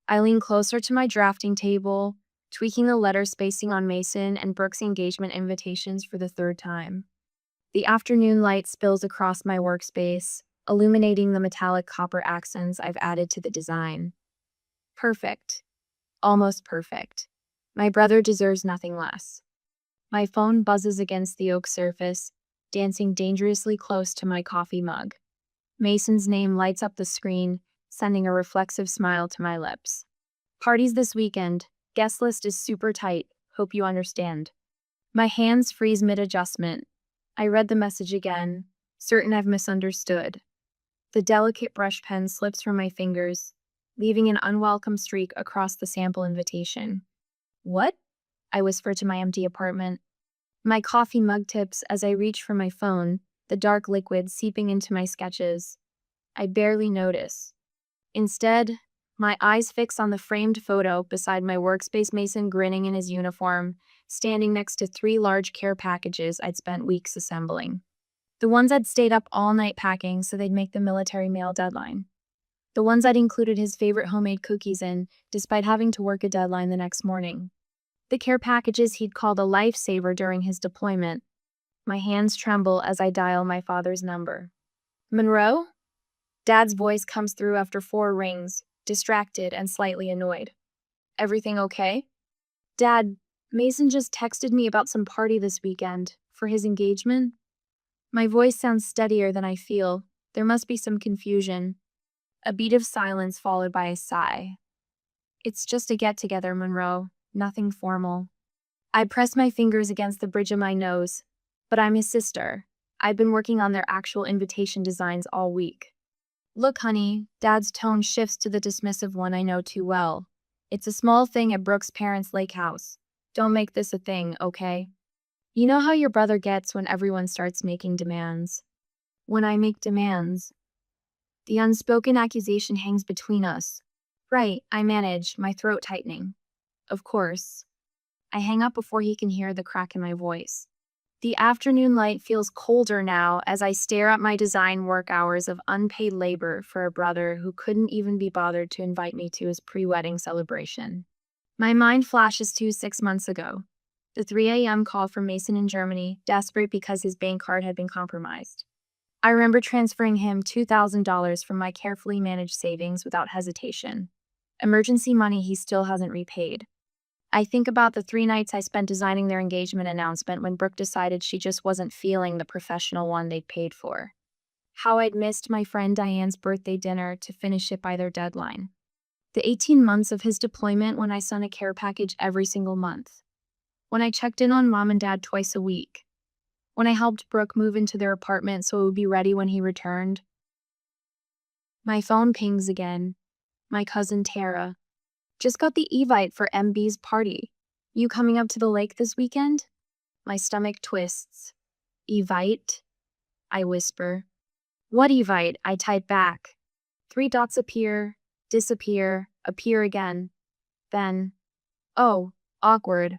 I lean closer to my drafting table, tweaking the letter spacing on Mason and Brooke's engagement invitations for the third time. The afternoon light spills across my workspace, illuminating the metallic copper accents I've added to the design. Perfect. Almost perfect. My brother deserves nothing less. My phone buzzes against the oak surface, dancing dangerously close to my coffee mug. Mason's name lights up the screen, sending a reflexive smile to my lips. Parties this weekend. Guest list is super tight. Hope you understand. My hands freeze mid-adjustment. I read the message again, certain I've misunderstood. The delicate brush pen slips from my fingers, leaving an unwelcome streak across the sample invitation. What? I whisper to my empty apartment. My coffee mug tips as I reach for my phone, the dark liquid seeping into my sketches. I barely notice. Instead, my eyes fix on the framed photo beside my workspace, Mason grinning in his uniform, standing next to 3 large care packages I'd spent weeks assembling. The ones I'd stayed up all night packing so they'd make the military mail deadline. The ones I'd included his favorite homemade cookies in, despite having to work a deadline the next morning. The care packages he'd called a lifesaver during his deployment. My hands tremble as I dial my father's number. Monroe? Dad's voice comes through after 4 rings, distracted and slightly annoyed. Everything okay? Dad, Mason just texted me about some party this weekend, for his engagement. My voice sounds steadier than I feel. There must be some confusion. A beat of silence followed by a sigh. It's just a get-together, Monroe. Nothing formal. I press my fingers against the bridge of my nose. But I'm his sister. I've been working on their actual invitation designs all week. Look, honey, Dad's tone shifts to the dismissive one I know too well. It's a small thing at Brooke's parents' lake house. Don't make this a thing, okay? You know how your brother gets when everyone starts making demands. When I make demands. The unspoken accusation hangs between us. Right, I manage, my throat tightening. Of course. I hang up before he can hear the crack in my voice. The afternoon light feels colder now as I stare at my design work hours of unpaid labor for a brother who couldn't even be bothered to invite me to his pre-wedding celebration. My mind flashes to 6 months ago. The 3 a.m. call from Mason in Germany, desperate because his bank card had been compromised. I remember transferring him $2,000 from my carefully managed savings without hesitation. Emergency money he still hasn't repaid. I think about the 3 nights I spent designing their engagement announcement when Brooke decided she just wasn't feeling the professional one they'd paid for. How I'd missed my friend Diane's birthday dinner to finish it by their deadline. The 18 months of his deployment when I sent a care package every single month. When I checked in on Mom and Dad twice a week. When I helped Brooke move into their apartment so it would be ready when he returned. My phone pings again. My cousin Tara. Just got the evite for MB's party. You coming up to the lake this weekend? My stomach twists. Evite? I whisper. What evite? I type back. 3 dots appear, disappear, appear again. Then, oh, awkward.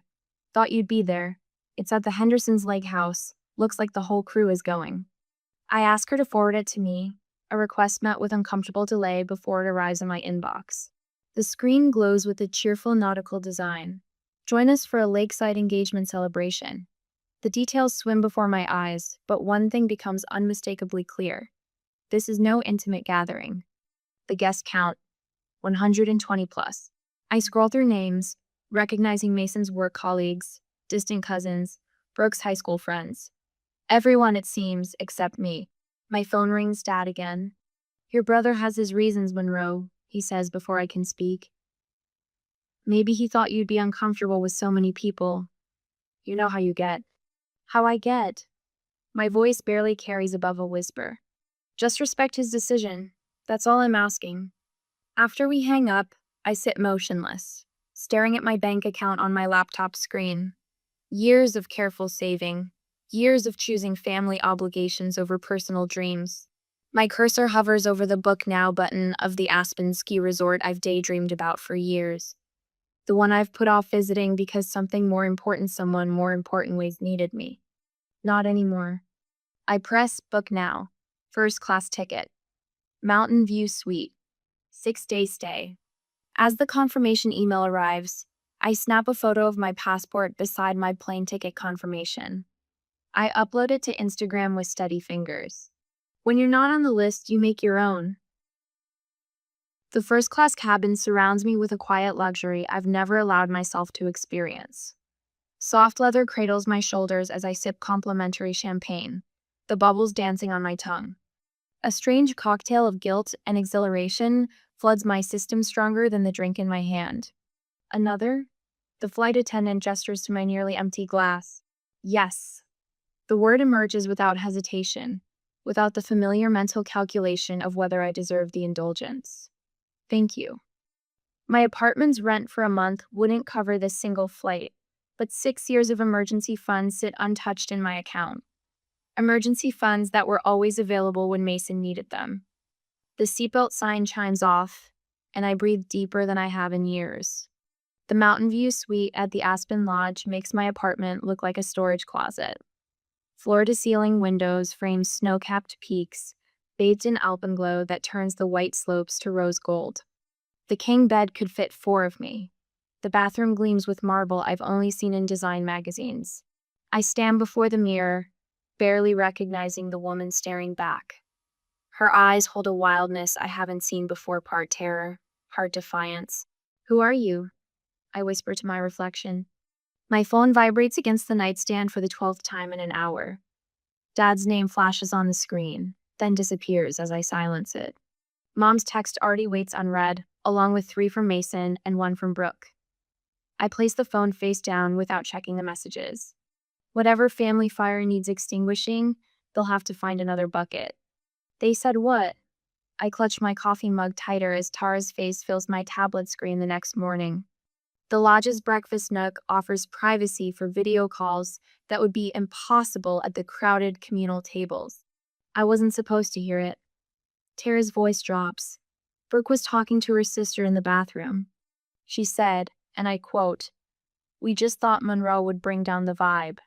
Thought you'd be there. It's at the Henderson's Lake House. Looks like the whole crew is going. I ask her to forward it to me, a request met with uncomfortable delay before it arrives in my inbox. The screen glows with a cheerful nautical design. Join us for a lakeside engagement celebration. The details swim before my eyes, but one thing becomes unmistakably clear. This is no intimate gathering. The guest count, 120 plus. I scroll through names, recognizing Mason's work colleagues, distant cousins, Brooke's high school friends. Everyone, it seems, except me. My phone rings Dad again. Your brother has his reasons, Monroe, he says before I can speak. Maybe he thought you'd be uncomfortable with so many people. You know how you get. How I get? My voice barely carries above a whisper. Just respect his decision. That's all I'm asking. After we hang up, I sit motionless, staring at my bank account on my laptop screen. Years of careful saving. Years of choosing family obligations over personal dreams. My cursor hovers over the Book Now button of the Aspen ski resort I've daydreamed about for years. The one I've put off visiting because someone more important ways needed me. Not anymore. I press Book Now. First class ticket. Mountain View Suite. 6-day stay. As the confirmation email arrives, I snap a photo of my passport beside my plane ticket confirmation. I upload it to Instagram with steady fingers. When you're not on the list, you make your own. The first class cabin surrounds me with a quiet luxury I've never allowed myself to experience. Soft leather cradles my shoulders as I sip complimentary champagne, the bubbles dancing on my tongue. A strange cocktail of guilt and exhilaration floods my system stronger than the drink in my hand. Another? The flight attendant gestures to my nearly empty glass. Yes. The word emerges without hesitation, without the familiar mental calculation of whether I deserve the indulgence. Thank you. My apartment's rent for a month wouldn't cover this single flight, but 6 years of emergency funds sit untouched in my account. Emergency funds that were always available when Mason needed them. The seatbelt sign chimes off, and I breathe deeper than I have in years. The Mountain View suite at the Aspen Lodge makes my apartment look like a storage closet. Floor-to-ceiling windows frame snow-capped peaks, bathed in alpenglow that turns the white slopes to rose gold. The king bed could fit 4 of me. The bathroom gleams with marble I've only seen in design magazines. I stand before the mirror, barely recognizing the woman staring back. Her eyes hold a wildness I haven't seen before, part terror, part defiance. "Who are you?" I whisper to my reflection. My phone vibrates against the nightstand for the 12th time in an hour. Dad's name flashes on the screen, then disappears as I silence it. Mom's text already waits unread, along with 3 from Mason and 1 from Brooke. I place the phone face down without checking the messages. Whatever family fire needs extinguishing, they'll have to find another bucket. They said what? I clutch my coffee mug tighter as Tara's face fills my tablet screen the next morning. The lodge's breakfast nook offers privacy for video calls that would be impossible at the crowded communal tables. I wasn't supposed to hear it. Tara's voice drops. Brooke was talking to her sister in the bathroom. She said, and I quote, "We just thought Monroe would bring down the vibe."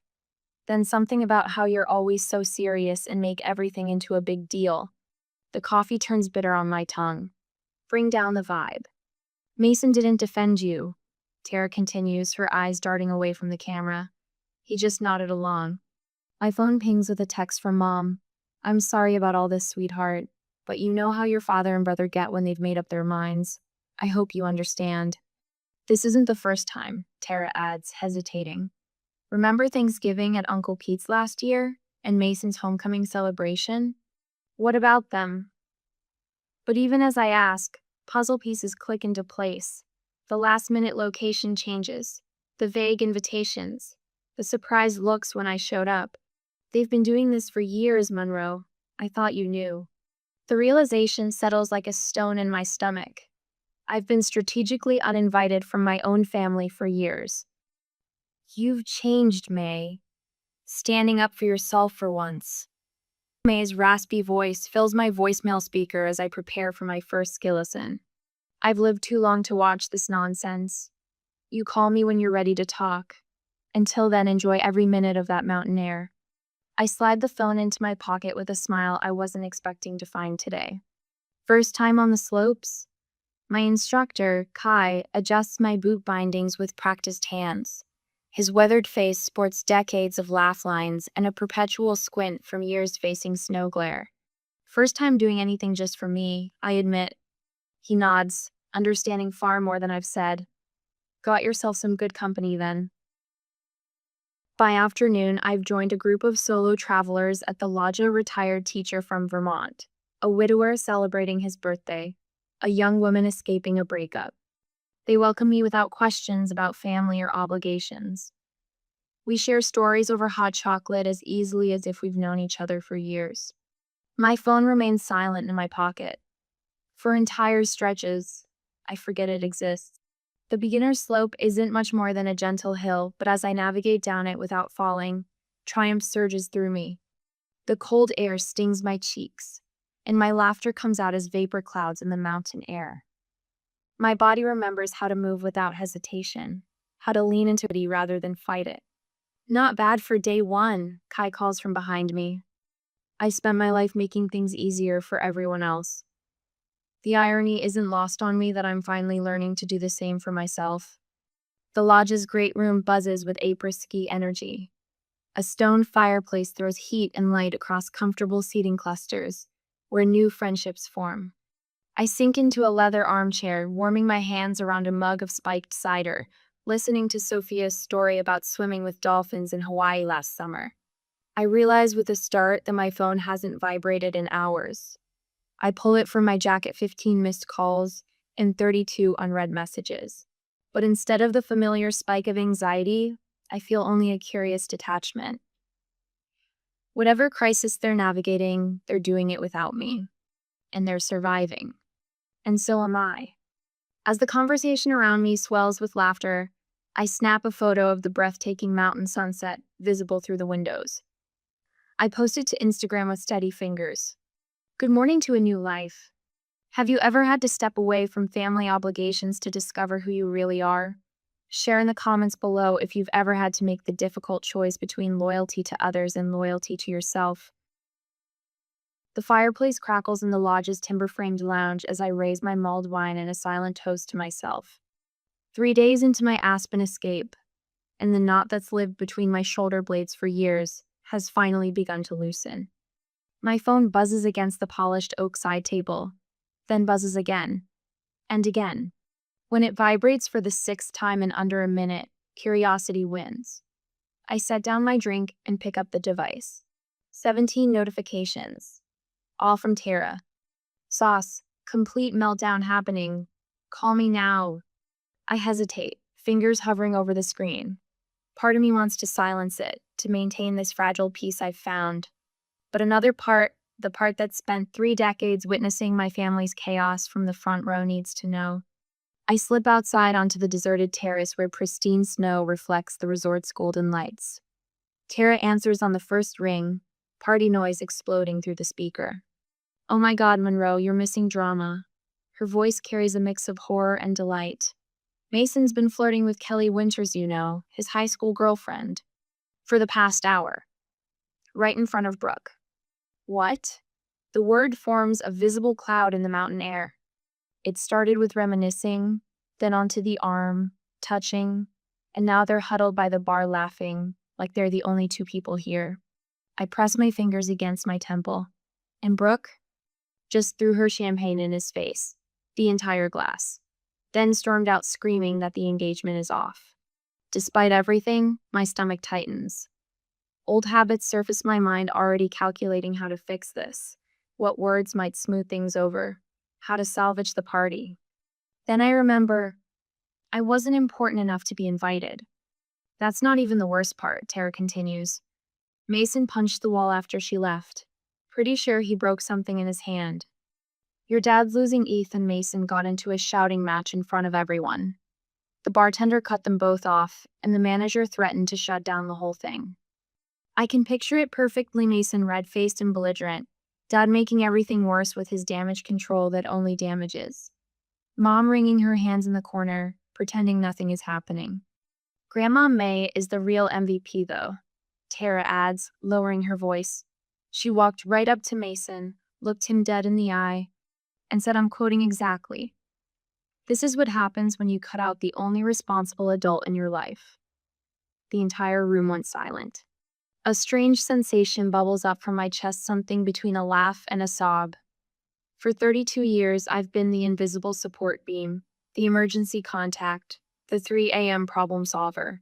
Then something about how you're always so serious and make everything into a big deal. The coffee turns bitter on my tongue. Bring down the vibe. Mason didn't defend you, Tara continues, her eyes darting away from the camera. He just nodded along. My phone pings with a text from Mom. "I'm sorry about all this, sweetheart, but you know how your father and brother get when they've made up their minds. I hope you understand." This isn't the first time, Tara adds, hesitating. Remember Thanksgiving at Uncle Pete's last year and Mason's homecoming celebration? What about them? But even as I ask, puzzle pieces click into place. The last-minute location changes, the vague invitations, the surprised looks when I showed up. They've been doing this for years, Monroe. I thought you knew. The realization settles like a stone in my stomach. I've been strategically uninvited from my own family for years. You've changed, May. Standing up for yourself for once. May's raspy voice fills my voicemail speaker as I prepare for my first skillison. I've lived too long to watch this nonsense. You call me when you're ready to talk. Until then, enjoy every minute of that mountain air. I slide the phone into my pocket with a smile I wasn't expecting to find today. First time on the slopes? My instructor, Kai, adjusts my boot bindings with practiced hands. His weathered face sports decades of laugh lines and a perpetual squint from years facing snow glare. First time doing anything just for me, I admit. He nods, understanding far more than I've said. Got yourself some good company then. By afternoon, I've joined a group of solo travelers at the lodge, a retired teacher from Vermont, a widower celebrating his birthday, a young woman escaping a breakup. They welcome me without questions about family or obligations. We share stories over hot chocolate as easily as if we've known each other for years. My phone remains silent in my pocket. For entire stretches, I forget it exists. The beginner's slope isn't much more than a gentle hill, but as I navigate down it without falling, triumph surges through me. The cold air stings my cheeks, and my laughter comes out as vapor clouds in the mountain air. My body remembers how to move without hesitation, how to lean into it rather than fight it. Not bad for day 1, Kai calls from behind me. I spent my life making things easier for everyone else. The irony isn't lost on me that I'm finally learning to do the same for myself. The lodge's great room buzzes with après-ski energy. A stone fireplace throws heat and light across comfortable seating clusters, where new friendships form. I sink into a leather armchair, warming my hands around a mug of spiked cider, listening to Sophia's story about swimming with dolphins in Hawaii last summer. I realize with a start that my phone hasn't vibrated in hours. I pull it from my jacket 15 missed calls and 32 unread messages. But instead of the familiar spike of anxiety, I feel only a curious detachment. Whatever crisis they're navigating, they're doing it without me. And they're surviving. And so am I. As the conversation around me swells with laughter, I snap a photo of the breathtaking mountain sunset visible through the windows. I post it to Instagram with steady fingers. Good morning to a new life. Have you ever had to step away from family obligations to discover who you really are? Share in the comments below if you've ever had to make the difficult choice between loyalty to others and loyalty to yourself. The fireplace crackles in the lodge's timber-framed lounge as I raise my mulled wine in a silent toast to myself. 3 days into my Aspen escape, and the knot that's lived between my shoulder blades for years has finally begun to loosen. My phone buzzes against the polished oak side table, then buzzes again, and again. When it vibrates for the 6th time in under a minute, curiosity wins. I set down my drink and pick up the device. 17 notifications. All from Tara. Sauce, complete meltdown happening. Call me now. I hesitate, fingers hovering over the screen. Part of me wants to silence it, to maintain this fragile peace I've found. But another part, the part that spent 3 decades witnessing my family's chaos from the front row, needs to know. I slip outside onto the deserted terrace where pristine snow reflects the resort's golden lights. Tara answers on the first ring, party noise exploding through the speaker. Oh my God, Monroe, you're missing drama. Her voice carries a mix of horror and delight. Mason's been flirting with Kelly Winters, you know, his high school girlfriend, for the past hour. Right in front of Brooke. What? The word forms a visible cloud in the mountain air. It started with reminiscing, then onto the arm, touching, and now they're huddled by the bar laughing, like they're the only 2 people here. I press my fingers against my temple. And Brooke just threw her champagne in his face, the entire glass, then stormed out screaming that the engagement is off. Despite everything, my stomach tightens. Old habits surface my mind, already calculating how to fix this, what words might smooth things over, how to salvage the party. Then I remember, I wasn't important enough to be invited. That's not even the worst part, Tara continues. Mason punched the wall after she left. Pretty sure he broke something in his hand. Your dad's losing ETH and Mason got into a shouting match in front of everyone. The bartender cut them both off, and the manager threatened to shut down the whole thing. I can picture it perfectly, Mason red-faced and belligerent, Dad making everything worse with his damage control that only damages. Mom wringing her hands in the corner, pretending nothing is happening. Grandma May is the real MVP though, Tara adds, lowering her voice. She walked right up to Mason, looked him dead in the eye, and said, I'm quoting exactly, "This is what happens when you cut out the only responsible adult in your life." The entire room went silent. A strange sensation bubbles up from my chest, something between a laugh and a sob. For 32 years, I've been the invisible support beam, the emergency contact, the 3 a.m. problem solver,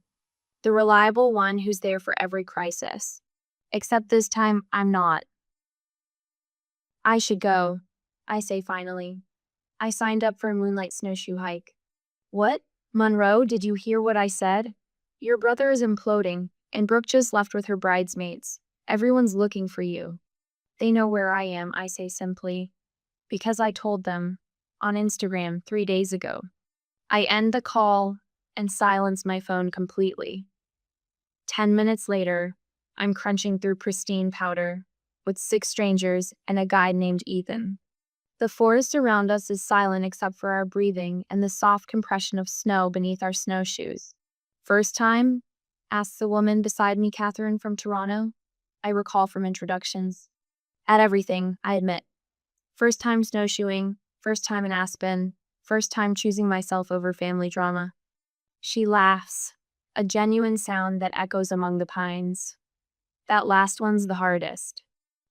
the reliable one who's there for every crisis. Except this time, I'm not. I should go, I say finally. I signed up for a moonlight snowshoe hike. What? Monroe, did you hear what I said? Your brother is imploding, and Brooke just left with her bridesmaids. Everyone's looking for you. They know where I am, I say simply. Because I told them. On Instagram 3 days ago. I end the call and silence my phone completely. 10 minutes later, I'm crunching through pristine powder with 6 strangers and a guy named Ethan. The forest around us is silent except for our breathing and the soft compression of snow beneath our snowshoes. First time? Asks the woman beside me, Catherine from Toronto. I recall from introductions. At everything, I admit. First time snowshoeing, First time in Aspen. First time choosing myself over family drama. She laughs, a genuine sound that echoes among the pines. That last one's the hardest.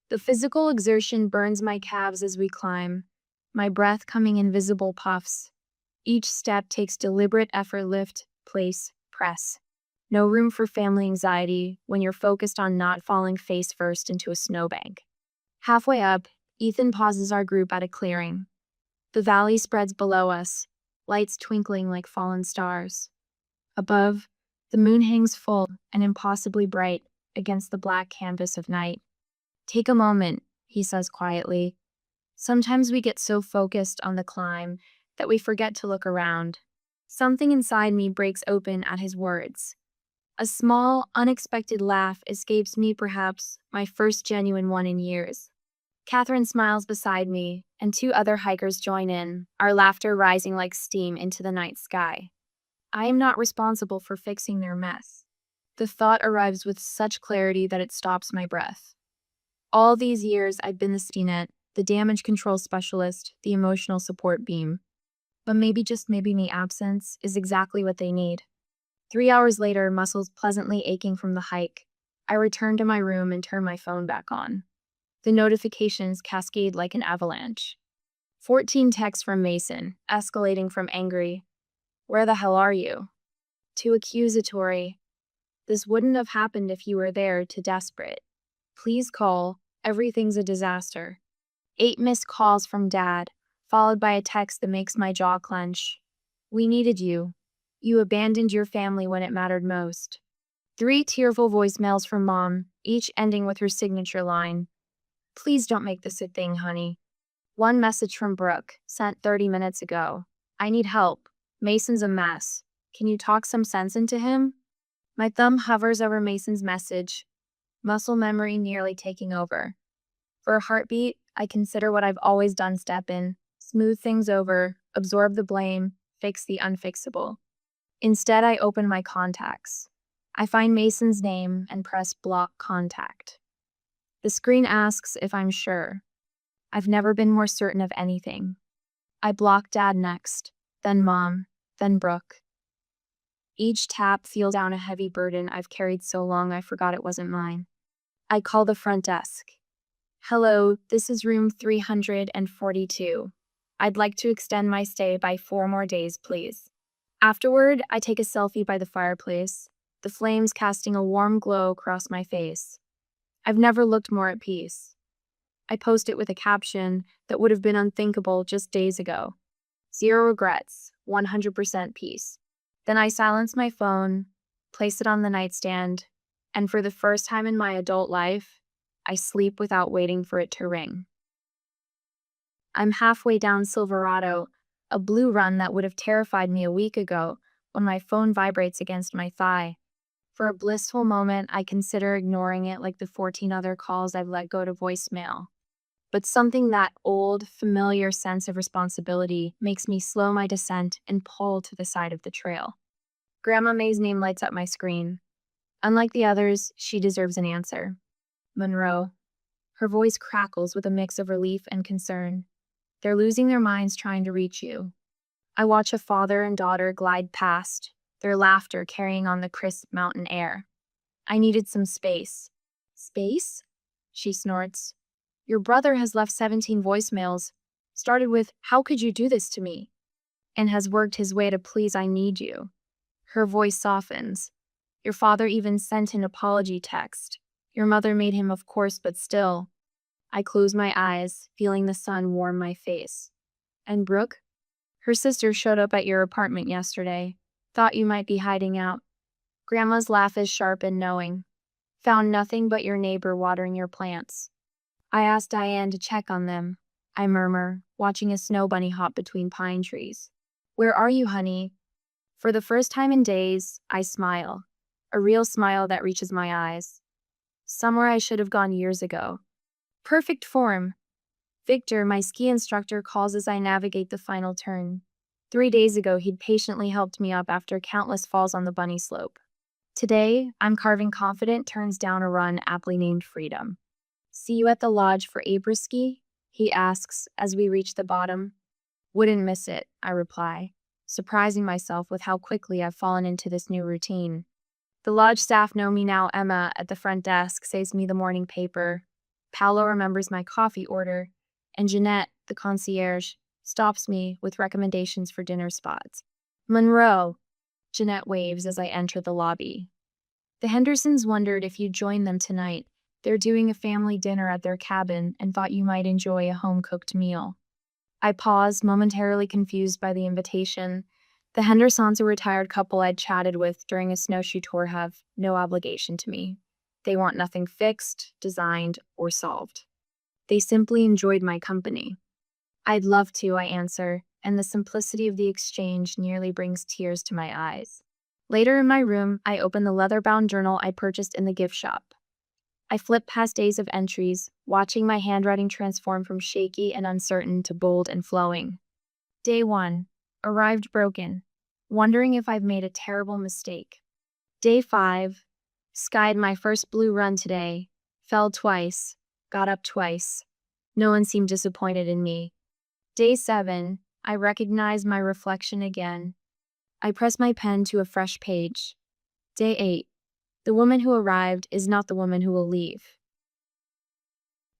The physical exertion burns my calves as we climb, my breath coming in visible puffs. Each step takes deliberate effort lift, place, press. No room for family anxiety when you're focused on not falling face first into a snowbank. Halfway up, Ethan pauses our group at a clearing. The valley spreads below us, lights twinkling like fallen stars. Above, the moon hangs full and impossibly bright against the black canvas of night. Take a moment, he says quietly. Sometimes we get so focused on the climb that we forget to look around. Something inside me breaks open at his words. A small, unexpected laugh escapes me, perhaps my first genuine one in years. Catherine smiles beside me, and two other hikers join in, our laughter rising like steam into the night sky. I am not responsible for fixing their mess. The thought arrives with such clarity that it stops my breath. All these years, I've been the safety net, the damage control specialist, the emotional support beam. But maybe, just maybe, my absence is exactly what they need. 3 hours later, muscles pleasantly aching from the hike, I return to my room and turn my phone back on. The notifications cascade like an avalanche. 14 texts from Mason, escalating from angry, "Where the hell are you?" to accusatory, "This wouldn't have happened if you were there," to desperate, "Please call, everything's a disaster." 8 missed calls from Dad, followed by a text that makes my jaw clench. "We needed you. You abandoned your family when it mattered most." 3 tearful voicemails from Mom, each ending with her signature line, "Please don't make this a thing, honey." 1 message from Brooke, sent 30 minutes ago. "I need help. Mason's a mess. Can you talk some sense into him?" My thumb hovers over Mason's message, muscle memory nearly taking over. For a heartbeat, I consider what I've always done: step in, smooth things over, absorb the blame, fix the unfixable. Instead, I open my contacts. I find Mason's name and press block contact. The screen asks if I'm sure. I've never been more certain of anything. I block Dad next, then Mom, then Brooke. Each tap feels down a heavy burden I've carried so long I forgot it wasn't mine. I call the front desk. "Hello, this is room 342. I'd like to extend my stay by 4 more days, please." Afterward, I take a selfie by the fireplace, the flames casting a warm glow across my face. I've never looked more at peace. I post it with a caption that would have been unthinkable just days ago. 0 regrets, 100% peace. Then I silence my phone, place it on the nightstand, and for the first time in my adult life, I sleep without waiting for it to ring. I'm halfway down Silverado, a blue run that would have terrified me a week ago, when my phone vibrates against my thigh. For a blissful moment, I consider ignoring it like the 14 other calls I've let go to voicemail. But something, that old, familiar sense of responsibility, makes me slow my descent and pull to the side of the trail. Grandma May's name lights up my screen. Unlike the others, she deserves an answer. Monroe. Her voice crackles with a mix of relief and concern. "They're losing their minds trying to reach you." I watch a father and daughter glide past, their laughter carrying on the crisp mountain air. I needed some space. "Space?" she snorts. "Your brother has left 17 voicemails, started with, 'How could you do this to me?' and has worked his way to 'Please, I need you.'" Her voice softens. "Your father even sent an apology text. Your mother made him, of course, but still." I close my eyes, feeling the sun warm my face. "And Brooke? Her sister showed up at your apartment yesterday. Thought you might be hiding out." Grandma's laugh is sharp and knowing. "Found nothing but your neighbor watering your plants." I asked Diane to check on them, I murmur, watching a snow bunny hop between pine trees. "Where are you, honey?" For the first time in days, I smile. A real smile that reaches my eyes. Somewhere I should have gone years ago. Perfect form. Victor, my ski instructor, calls as I navigate the final turn. 3 days ago, he'd patiently helped me up after countless falls on the bunny slope. Today, I'm carving confident turns down a run aptly named Freedom. "See you at the lodge for après-ski?" he asks as we reach the bottom. Wouldn't miss it, I reply, surprising myself with how quickly I've fallen into this new routine. The lodge staff know me now. Emma at the front desk saves me the morning paper. Paolo remembers my coffee order. And Jeanette, the concierge, stops me with recommendations for dinner spots. Monroe, Jeanette waves as I enter the lobby. The Hendersons wondered if you'd join them tonight. They're doing a family dinner at their cabin and thought you might enjoy a home-cooked meal. I pause, momentarily confused by the invitation. The Hendersons, a retired couple I'd chatted with during a snowshoe tour, have no obligation to me. They want nothing fixed, designed, or solved. They simply enjoyed my company. I'd love to, I answer, and the simplicity of the exchange nearly brings tears to my eyes. Later in my room, I open the leather-bound journal I purchased in the gift shop. I flip past days of entries, watching my handwriting transform from shaky and uncertain to bold and flowing. Day 1. Arrived broken, wondering if I've made a terrible mistake. Day 5. Skied my first blue run today, fell twice, got up twice. No one seemed disappointed in me. Day 7. I recognize my reflection again. I press my pen to a fresh page. Day 8. The woman who arrived is not the woman who will leave.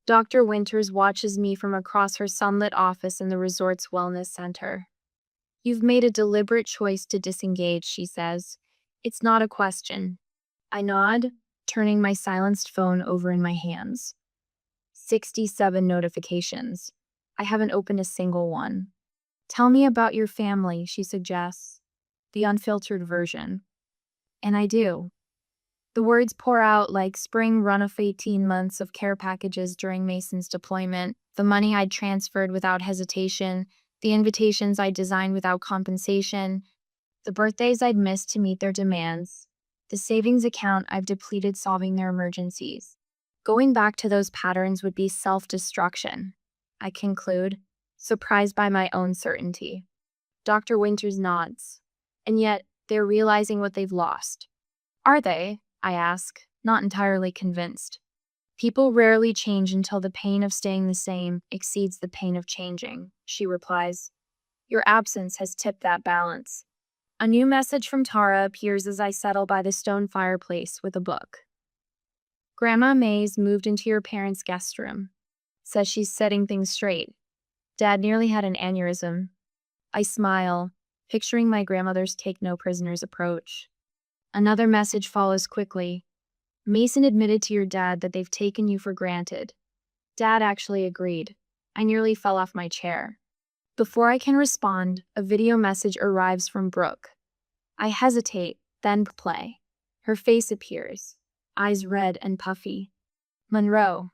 Dr. Winters watches me from across her sunlit office in the resort's wellness center. You've made a deliberate choice to disengage, she says. It's not a question. I nod, turning my silenced phone over in my hands. 67 notifications. I haven't opened a single one. Tell me about your family, she suggests. The unfiltered version. And I do. The words pour out like spring run-off 18 months of care packages during Mason's deployment, the money I'd transferred without hesitation, the invitations I'd designed without compensation, the birthdays I'd missed to meet their demands, the savings account I've depleted solving their emergencies. Going back to those patterns would be self-destruction, I conclude, surprised by my own certainty. Dr. Winters nods. And yet, they're realizing what they've lost. Are they? I ask, not entirely convinced. People rarely change until the pain of staying the same exceeds the pain of changing, she replies. Your absence has tipped that balance. A new message from Tara appears as I settle by the stone fireplace with a book. Grandma May's moved into your parents' guest room. Says she's setting things straight. Dad nearly had an aneurysm. I smile, picturing my grandmother's take-no-prisoners approach. Another message follows quickly. Mason admitted to your dad that they've taken you for granted. Dad actually agreed. I nearly fell off my chair. Before I can respond, a video message arrives from Brooke. I hesitate, then play. Her face appears, eyes red and puffy. Monroe,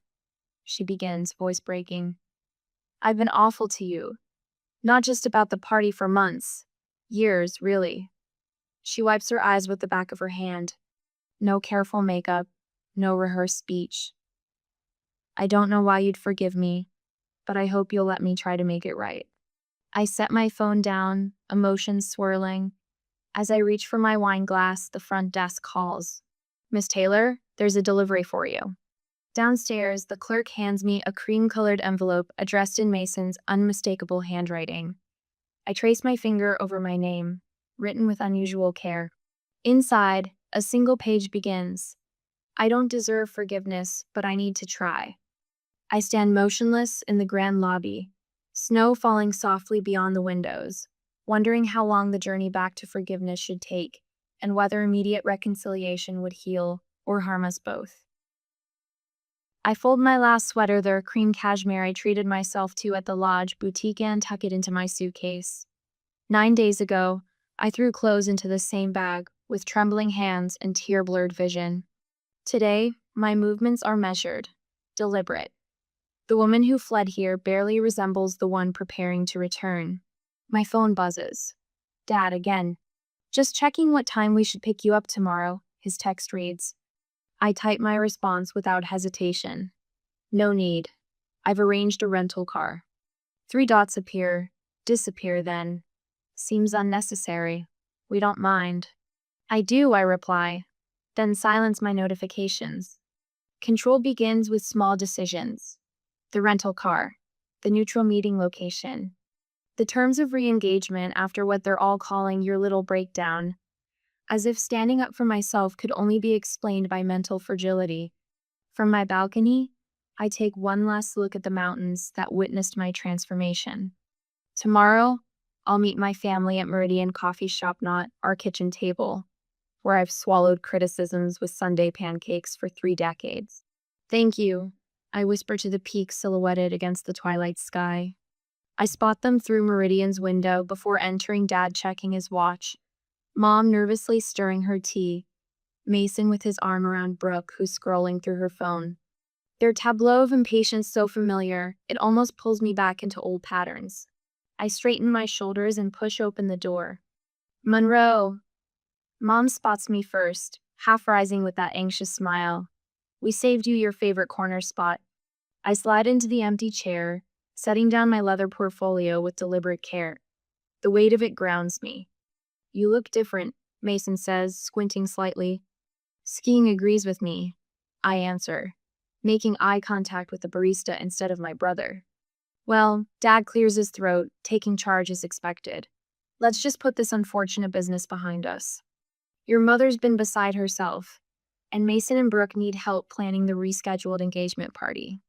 she begins, voice breaking. I've been awful to you. Not just about the party for months. Years, really. She wipes her eyes with the back of her hand. No careful makeup, no rehearsed speech. I don't know why you'd forgive me, but I hope you'll let me try to make it right. I set my phone down, emotions swirling. As I reach for my wine glass, the front desk calls. Miss Taylor, there's a delivery for you. Downstairs, the clerk hands me a cream-colored envelope addressed in Mason's unmistakable handwriting. I trace my finger over my name, written with unusual care. Inside, a single page begins. I don't deserve forgiveness, but I need to try. I stand motionless in the grand lobby, snow falling softly beyond the windows, wondering how long the journey back to forgiveness should take, and whether immediate reconciliation would heal or harm us both. I fold my last sweater, the cream cashmere I treated myself to at the lodge boutique, and tuck it into my suitcase. 9 days ago, I threw clothes into the same bag, with trembling hands and tear-blurred vision. Today, my movements are measured, deliberate. The woman who fled here barely resembles the one preparing to return. My phone buzzes. Dad again. Just checking what time we should pick you up tomorrow, his text reads. I type my response without hesitation. No need. I've arranged a rental car. 3 dots appear, disappear then. Seems unnecessary. We don't mind. I do, I reply, then silence my notifications. Control begins with small decisions. The rental car, the neutral meeting location. The terms of re-engagement after what they're all calling your little breakdown, as if standing up for myself could only be explained by mental fragility. From my balcony, I take one last look at the mountains that witnessed my transformation. Tomorrow, I'll meet my family at Meridian Coffee Shop, not our kitchen table, where I've swallowed criticisms with Sunday pancakes for 3 decades. Thank you, I whisper to the peaks silhouetted against the twilight sky. I spot them through Meridian's window before entering, Dad checking his watch, Mom nervously stirring her tea, Mason with his arm around Brooke, who's scrolling through her phone. Their tableau of impatience so familiar, it almost pulls me back into old patterns. I straighten my shoulders and push open the door. Monroe. Mom spots me first, half rising with that anxious smile. We saved you your favorite corner spot. I slide into the empty chair, setting down my leather portfolio with deliberate care. The weight of it grounds me. You look different, Mason says, squinting slightly. Skiing agrees with me, I answer, making eye contact with the barista instead of my brother. Well, Dad clears his throat, taking charge as expected. Let's just put this unfortunate business behind us. Your mother's been beside herself, and Mason and Brooke need help planning the rescheduled engagement party.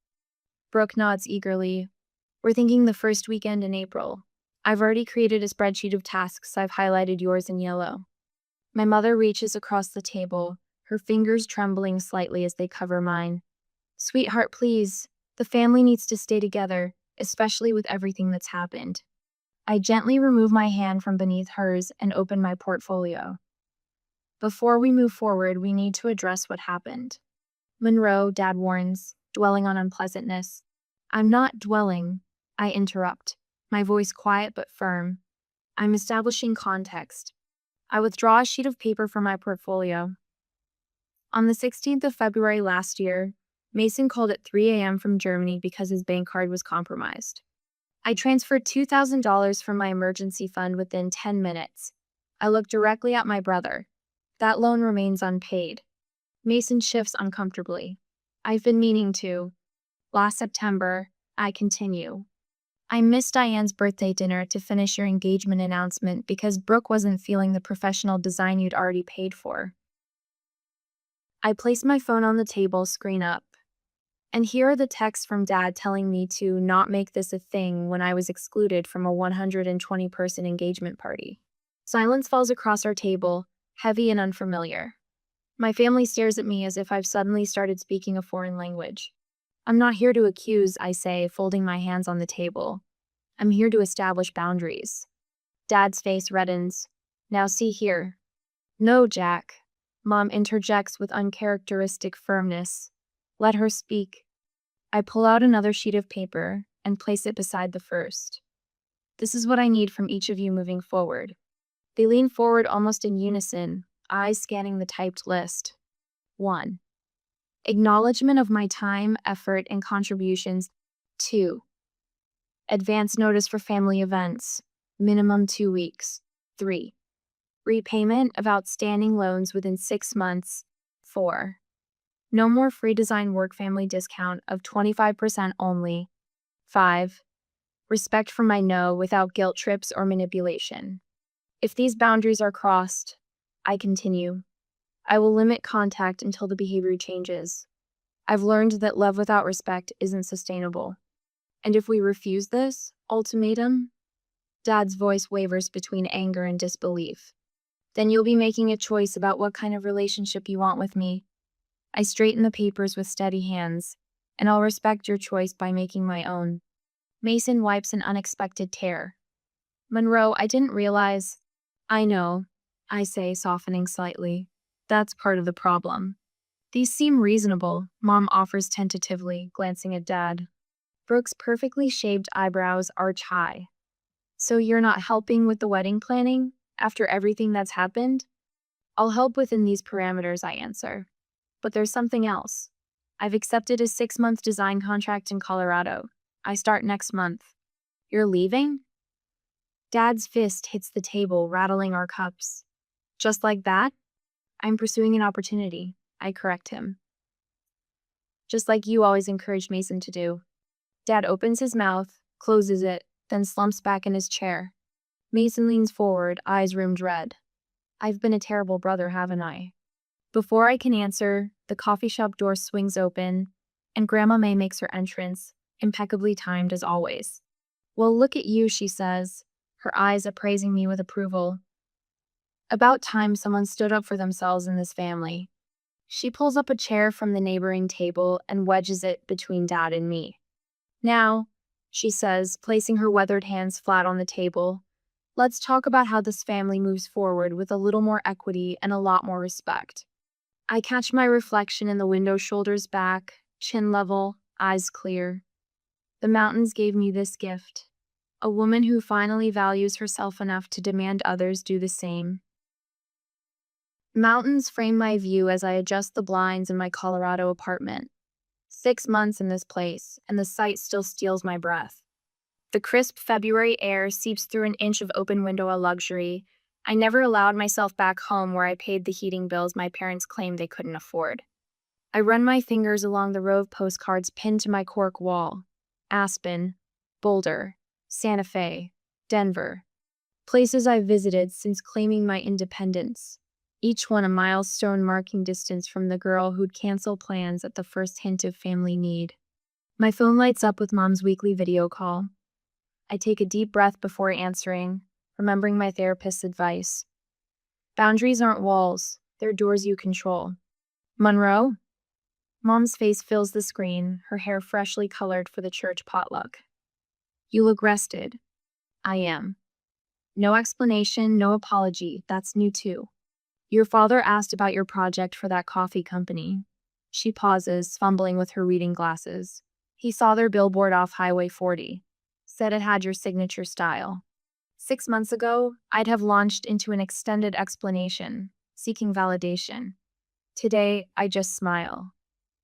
Brooke nods eagerly. We're thinking the first weekend in April. I've already created a spreadsheet of tasks. I've highlighted yours in yellow. My mother reaches across the table, her fingers trembling slightly as they cover mine. Sweetheart, please. The family needs to stay together, especially with everything that's happened. I gently remove my hand from beneath hers and open my portfolio. Before we move forward, we need to address what happened. Monroe, Dad warns, dwelling on unpleasantness. I'm not dwelling, I interrupt, my voice quiet but firm. I'm establishing context. I withdraw a sheet of paper from my portfolio. On the 16th of February last year, Mason called at 3 a.m. from Germany because his bank card was compromised. I transferred $2,000 from my emergency fund within 10 minutes. I look directly at my brother. That loan remains unpaid. Mason shifts uncomfortably. I've been meaning to. Last September, I continue. I missed Diane's birthday dinner to finish your engagement announcement because Brooke wasn't feeling the professional design you'd already paid for. I place my phone on the table, screen up. And here are the texts from Dad telling me to not make this a thing when I was excluded from a 120-person engagement party. Silence falls across our table, heavy and unfamiliar. My family stares at me as if I've suddenly started speaking a foreign language. I'm not here to accuse, I say, folding my hands on the table. I'm here to establish boundaries. Dad's face reddens. Now see here. No, Jack. Mom interjects with uncharacteristic firmness. Let her speak. I pull out another sheet of paper and place it beside the first. This is what I need from each of you moving forward. They lean forward almost in unison, eyes scanning the typed list. 1. Acknowledgement of my time, effort, and contributions. 2. Advance notice for family events, minimum 2 weeks. 3. Repayment of outstanding loans within 6 months. 4. No more free design work family discount of 25% only. 5. Respect for my no without guilt trips or manipulation. If these boundaries are crossed, I continue. I will limit contact until the behavior changes. I've learned that love without respect isn't sustainable. And if we refuse this ultimatum, Dad's voice wavers between anger and disbelief. Then you'll be making a choice about what kind of relationship you want with me. I straighten the papers with steady hands, and I'll respect your choice by making my own. Mason wipes an unexpected tear. Monroe, I didn't realize. I know, I say, softening slightly. That's part of the problem. These seem reasonable, Mom offers tentatively, glancing at Dad. Brooke's perfectly shaved eyebrows arch high. So you're not helping with the wedding planning, after everything that's happened? I'll help within these parameters, I answer. But there's something else. I've accepted a 6-month design contract in Colorado. I start next month. You're leaving? Dad's fist hits the table, rattling our cups. Just like that? I'm pursuing an opportunity, I correct him. Just like you always encouraged Mason to do. Dad opens his mouth, closes it, then slumps back in his chair. Mason leans forward, eyes rimmed red. I've been a terrible brother, haven't I? Before I can answer, the coffee shop door swings open, and Grandma May makes her entrance, impeccably timed as always. Well, look at you, she says, her eyes appraising me with approval. About time someone stood up for themselves in this family. She pulls up a chair from the neighboring table and wedges it between Dad and me. Now, she says, placing her weathered hands flat on the table, let's talk about how this family moves forward with a little more equity and a lot more respect. I catch my reflection in the window, shoulders back, chin level, eyes clear. The mountains gave me this gift. A woman who finally values herself enough to demand others do the same. Mountains frame my view as I adjust the blinds in my Colorado apartment. 6 months in this place, and the sight still steals my breath. The crisp February air seeps through an inch of open window, a luxury. I never allowed myself back home where I paid the heating bills my parents claimed they couldn't afford. I run my fingers along the row of postcards pinned to my cork wall. Aspen, Boulder, Santa Fe, Denver. Places I've visited since claiming my independence. Each one a milestone marking distance from the girl who'd cancel plans at the first hint of family need. My phone lights up with Mom's weekly video call. I take a deep breath before answering, remembering my therapist's advice. Boundaries aren't walls, they're doors you control. Monroe? Mom's face fills the screen, her hair freshly colored for the church potluck. You look rested. I am. No explanation, no apology, that's new too. Your father asked about your project for that coffee company. She pauses, fumbling with her reading glasses. He saw their billboard off Highway 40. Said it had your signature style. 6 months ago, I'd have launched into an extended explanation, seeking validation. Today, I just smile.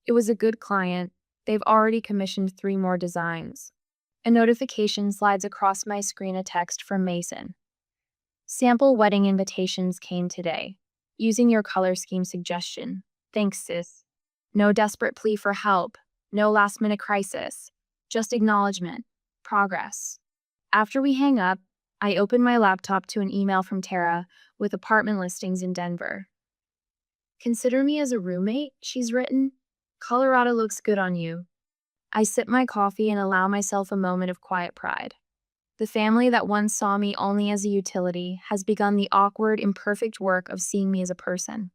It was a good client. They've already commissioned 3 more designs. A notification slides across my screen, a text from Mason. Sample wedding invitations came today. Using your color scheme suggestion. Thanks, sis. No desperate plea for help. No last-minute crisis. Just acknowledgement. Progress. After we hang up, I open my laptop to an email from Tara with apartment listings in Denver. Consider me as a roommate, she's written. Colorado looks good on you. I sip my coffee and allow myself a moment of quiet pride. The family that once saw me only as a utility has begun the awkward, imperfect work of seeing me as a person.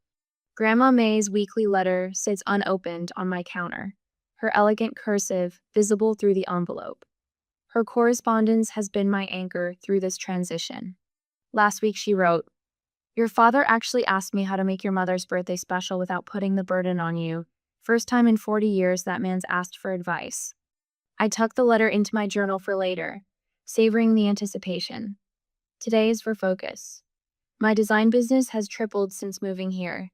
Grandma May's weekly letter sits unopened on my counter, her elegant cursive visible through the envelope. Her correspondence has been my anchor through this transition. Last week she wrote, "Your father actually asked me how to make your mother's birthday special without putting the burden on you. First time in 40 years that man's asked for advice." I tucked the letter into my journal for later, savoring the anticipation. Today is for focus. My design business has tripled since moving here.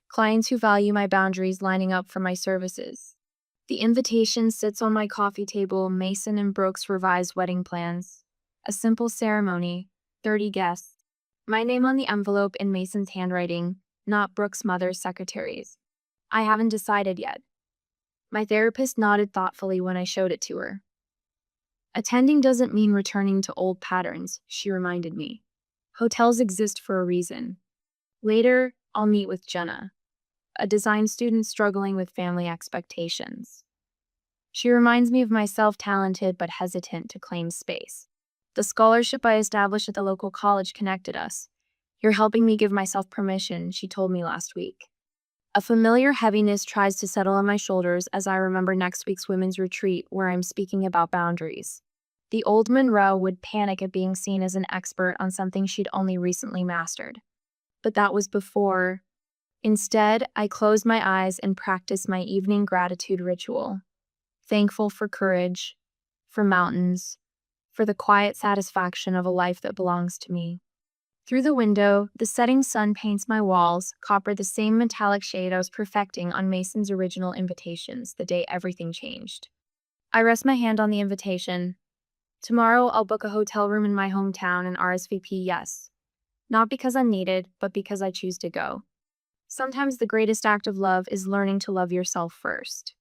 Clients who value my boundaries lining up for my services. The invitation sits on my coffee table, Mason and Brooks' revised wedding plans. A simple ceremony, 30 guests. My name on the envelope in Mason's handwriting, not Brooks' mother's secretary's. I haven't decided yet. My therapist nodded thoughtfully when I showed it to her. Attending doesn't mean returning to old patterns, she reminded me. Hotels exist for a reason. Later, I'll meet with Jenna, a design student struggling with family expectations. She reminds me of myself, talented but hesitant to claim space. The scholarship I established at the local college connected us. You're helping me give myself permission, she told me last week. A familiar heaviness tries to settle on my shoulders as I remember next week's women's retreat where I'm speaking about boundaries. The old Monroe would panic at being seen as an expert on something she'd only recently mastered. But that was before. Instead, I closed my eyes and practiced my evening gratitude ritual. Thankful for courage, for mountains, for the quiet satisfaction of a life that belongs to me. Through the window, the setting sun paints my walls, copper the same metallic shade I was perfecting on Mason's original invitations the day everything changed. I rest my hand on the invitation. Tomorrow, I'll book a hotel room in my hometown and RSVP yes. Not because I'm needed, but because I choose to go. Sometimes the greatest act of love is learning to love yourself first.